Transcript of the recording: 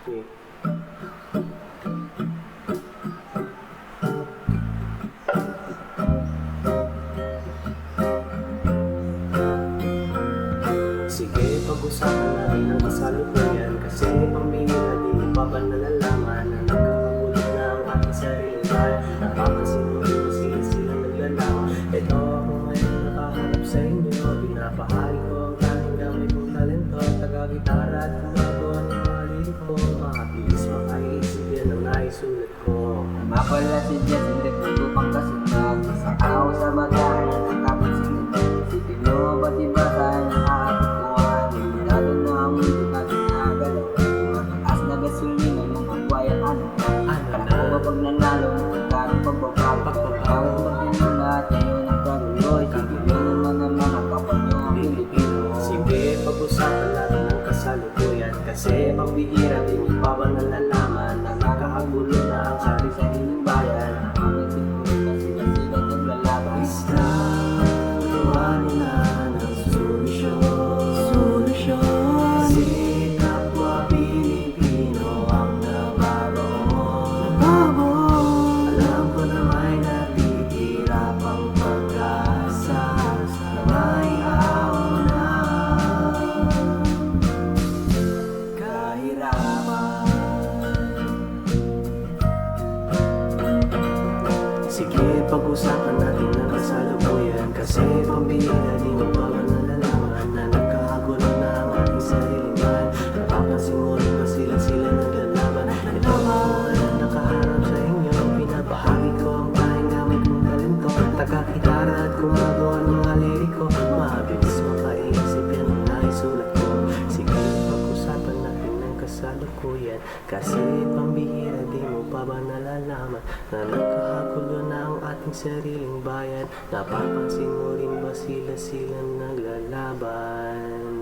Okay. Sige, pag-usapan natin ang kasalukuyan, kasi pambihira di mo pa ba nalalaman na nagkakagulo na ang ating sariling bayan. Napapansin mo rin na sila naglalaman. Ito ako ngayon nakaharap sa inyo, pinapahari ko ang tanging gamay kong talento, taga-gitara at gumagawa ng mga liriko. Mabilis makaisip yan ang naisulat ko. Mapala si Jess, hindi tutupang kasunod. Isang tao sa bagaan at natapos sinunod. Isipin mo ba't iba tayo nakakakuhan? Limitado na ang mundo natin nagalaw. Mataas na gasolina ng kakwaya ano? Ako ba pag nanalo, magkakaroon pagbabago? Tawag magyan lahat ngayon ang kagulo. Isipin mo naman ang mga kapal nyo ang Pilipino. Sige, pag-usapan natin ang kasalukuyan, kasi pambihira di mo pa ba nalalaman na nakakagulo na ang sariling bayan. Napapansin mo rin na sila naglalaban. Isang gawain na ng solusyon. Kasi kapwa Pilipino ang nababaon. Alam ko na may natitira pang pag-asa na may auna. Kahirapan. Sige, pag-usapan natin ang kasalukuyan, kasi pambihira di mo pa ba nalalaman na nagkakagulo na ang ating sariling bayan. Napapansin mo rin ba sila naglalaban? Ito ako ngayon nakaharap sa inyo, pinabahagi ko ang tanging gamit kong talento, taga-gitara at gumagawa ng mga liriko. Mabilis makaisip yan ang naisulat ko. Sige, pag-usapan natin ang kasalukuyan, kasi pambihira di mo pa ba nalalaman na nagkakagulo na ang ating sariling bayan. Napapansin mo rin ba sila naglalaban?